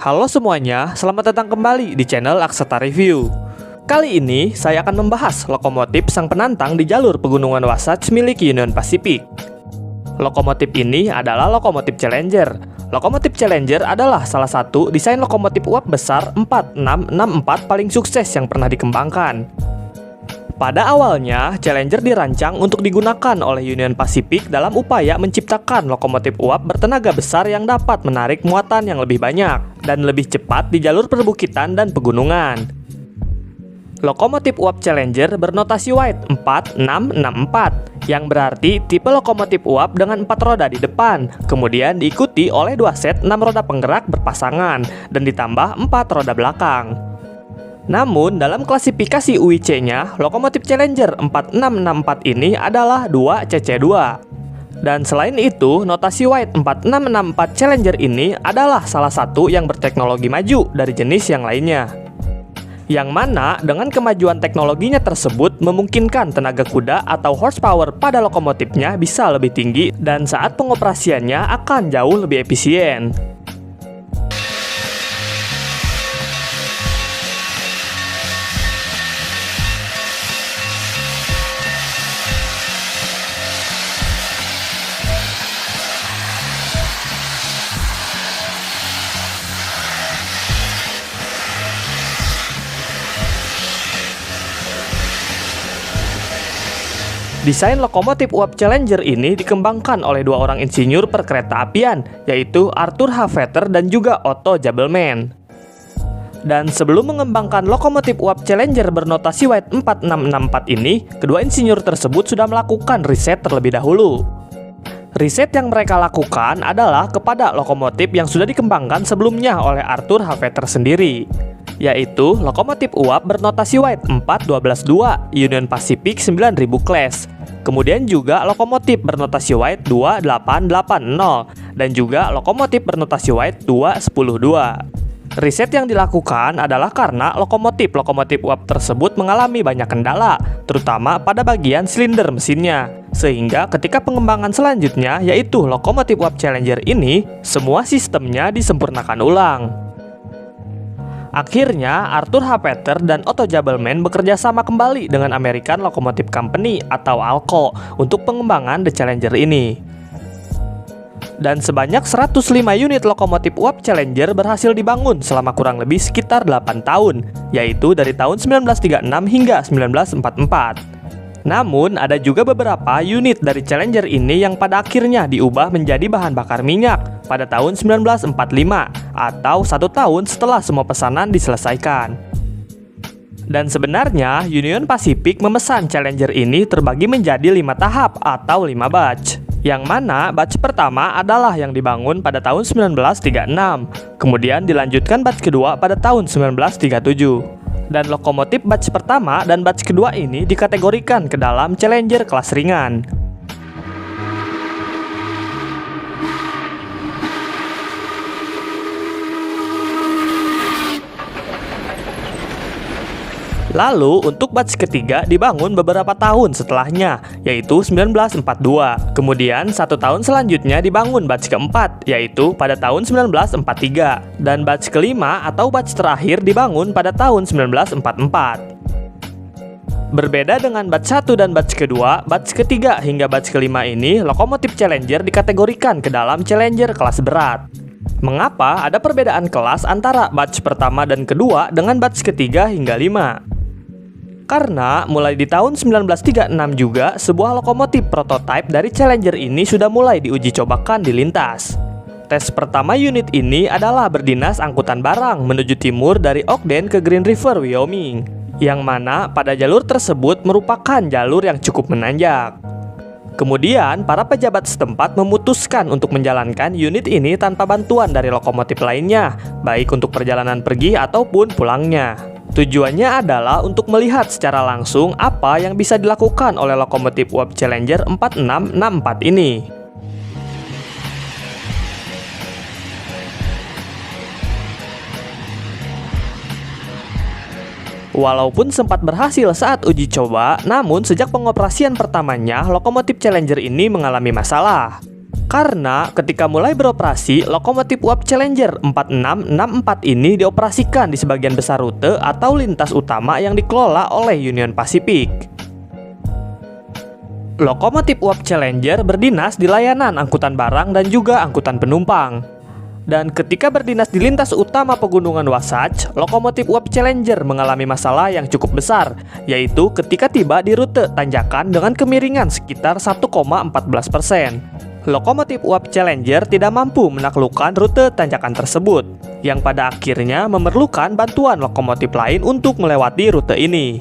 Halo semuanya, selamat datang kembali di channel Aksata Review. Kali ini saya akan membahas lokomotif sang penantang di jalur pegunungan Wasatch milik Union Pacific. Lokomotif ini adalah lokomotif Challenger. Lokomotif Challenger adalah salah satu desain lokomotif uap besar 4664 paling sukses yang pernah dikembangkan. Pada awalnya, Challenger dirancang untuk digunakan oleh Union Pacific dalam upaya menciptakan lokomotif uap bertenaga besar yang dapat menarik muatan yang lebih banyak dan lebih cepat di jalur perbukitan dan pegunungan. Lokomotif uap Challenger bernotasi White 4664, yang berarti tipe lokomotif uap dengan 4 roda di depan, kemudian diikuti oleh 2 set 6 roda penggerak berpasangan, dan ditambah 4 roda belakang. Namun, dalam klasifikasi UIC-nya, lokomotif Challenger 4664 ini adalah 2CC2. Dan selain itu, notasi White 4664 Challenger ini adalah salah satu yang berteknologi maju dari jenis yang lainnya. Yang mana dengan kemajuan teknologinya tersebut memungkinkan tenaga kuda atau horsepower pada lokomotifnya bisa lebih tinggi dan saat pengoperasiannya akan jauh lebih efisien. Desain lokomotif uap Challenger ini dikembangkan oleh 2 orang insinyur perkereta apian, yaitu Arthur H. Vetter dan juga Otto Jabelman. Dan sebelum mengembangkan lokomotif uap Challenger bernotasi White 4664 ini, kedua insinyur tersebut sudah melakukan riset terlebih dahulu. Riset yang mereka lakukan adalah kepada lokomotif yang sudah dikembangkan sebelumnya oleh Arthur H. Vetter sendiri, yaitu lokomotif uap bernotasi White 4122 Union Pacific 9000 class. Kemudian juga lokomotif bernotasi White 2880 dan juga lokomotif bernotasi White 2102. Riset yang dilakukan adalah karena lokomotif uap tersebut mengalami banyak kendala, terutama pada bagian silinder mesinnya. Sehingga ketika pengembangan selanjutnya, yaitu lokomotif uap Challenger ini, semua sistemnya disempurnakan ulang. Akhirnya, Arthur H. Vetter dan Otto Jabelman bekerja sama kembali dengan American Locomotive Company atau ALCO untuk pengembangan The Challenger ini. Dan sebanyak 105 unit lokomotif uap Challenger berhasil dibangun selama kurang lebih sekitar 8 tahun, yaitu dari tahun 1936 hingga 1944. Namun, ada juga beberapa unit dari Challenger ini yang pada akhirnya diubah menjadi bahan bakar minyak pada tahun 1945 atau 1 tahun setelah semua pesanan diselesaikan. Dan sebenarnya, Union Pacific memesan Challenger ini terbagi menjadi 5 tahap atau 5 batch. Yang mana batch pertama adalah yang dibangun pada tahun 1936, kemudian dilanjutkan batch kedua pada tahun 1937. Dan lokomotif batch pertama dan batch kedua ini dikategorikan ke dalam Challenger kelas ringan. Lalu untuk batch ketiga dibangun beberapa tahun setelahnya, yaitu 1942. Kemudian 1 tahun selanjutnya dibangun batch keempat, yaitu pada tahun 1943. Dan batch kelima atau batch terakhir dibangun pada tahun 1944. Berbeda dengan batch 1 dan batch kedua, batch ketiga hingga batch kelima ini, lokomotif Challenger dikategorikan ke dalam Challenger kelas berat. Mengapa ada perbedaan kelas antara batch pertama dan kedua dengan batch ketiga hingga 5? Karena mulai di tahun 1936 juga, sebuah lokomotif prototipe dari Challenger ini sudah mulai diuji cobakan di lintas. Tes pertama unit ini adalah berdinas angkutan barang menuju timur dari Ogden ke Green River, Wyoming, yang mana pada jalur tersebut merupakan jalur yang cukup menanjak. Kemudian, para pejabat setempat memutuskan untuk menjalankan unit ini tanpa bantuan dari lokomotif lainnya, baik untuk perjalanan pergi ataupun pulangnya. Tujuannya adalah untuk melihat secara langsung apa yang bisa dilakukan oleh lokomotif uap Challenger 4664 ini. Walaupun sempat berhasil saat uji coba, namun sejak pengoperasian pertamanya, lokomotif Challenger ini mengalami masalah. Karena ketika mulai beroperasi, lokomotif uap Challenger 4664 ini dioperasikan di sebagian besar rute atau lintas utama yang dikelola oleh Union Pacific. Lokomotif uap Challenger berdinas di layanan angkutan barang dan juga angkutan penumpang. Dan ketika berdinas di lintas utama pegunungan Wasatch, lokomotif uap Challenger mengalami masalah yang cukup besar, yaitu ketika tiba di rute tanjakan dengan kemiringan sekitar 1,14%. Lokomotif uap Challenger tidak mampu menaklukkan rute tanjakan tersebut, yang pada akhirnya memerlukan bantuan lokomotif lain untuk melewati rute ini.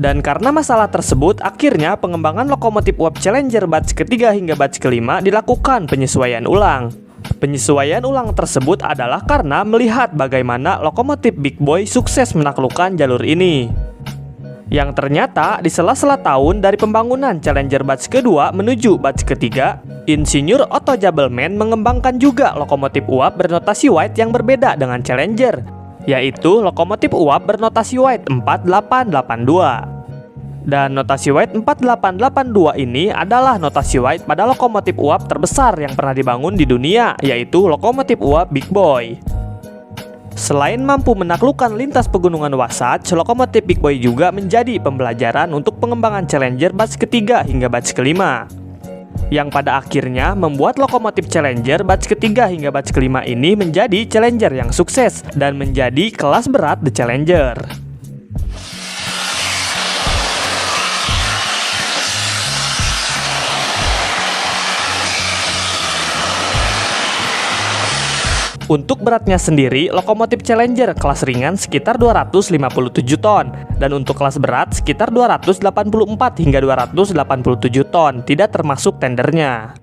Dan karena masalah tersebut, akhirnya pengembangan lokomotif uap Challenger batch ketiga hingga batch kelima dilakukan penyesuaian ulang. Penyesuaian ulang tersebut adalah karena melihat bagaimana lokomotif Big Boy sukses menaklukkan jalur ini. Yang ternyata di sela-sela tahun dari pembangunan Challenger batch kedua menuju batch ketiga, Insinyur Otto Jabelman mengembangkan juga lokomotif uap bernotasi White yang berbeda dengan Challenger, yaitu lokomotif uap bernotasi White 4882. Dan notasi White 4882 ini adalah notasi White pada lokomotif uap terbesar yang pernah dibangun di dunia, yaitu lokomotif uap Big Boy. Selain mampu menaklukkan lintas pegunungan Wasatch, lokomotif Big Boy juga menjadi pembelajaran untuk pengembangan Challenger batch ketiga hingga batch kelima, yang pada akhirnya membuat lokomotif Challenger batch ketiga hingga batch kelima ini menjadi Challenger yang sukses dan menjadi kelas berat The Challenger. Untuk beratnya sendiri, lokomotif Challenger kelas ringan sekitar 257 ton, dan untuk kelas berat sekitar 284 hingga 287 ton, tidak termasuk tendernya.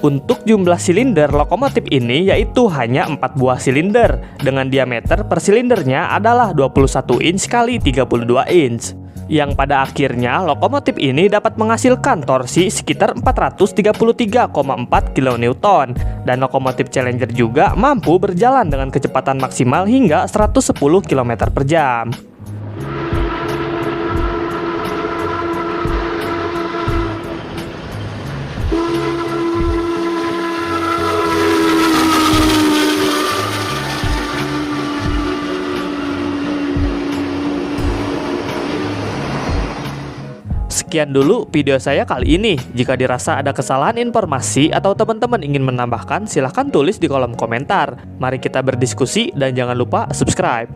Untuk jumlah silinder lokomotif ini yaitu hanya 4 buah silinder dengan diameter per silindernya adalah 21 inch kali 32 inch, yang pada akhirnya lokomotif ini dapat menghasilkan torsi sekitar 433,4 kN, dan lokomotif Challenger juga mampu berjalan dengan kecepatan maksimal hingga 110 km per jam. Sekian dulu video saya kali ini. Jika dirasa ada kesalahan informasi atau teman-teman ingin menambahkan, silahkan tulis di kolom komentar. Mari kita berdiskusi dan jangan lupa subscribe.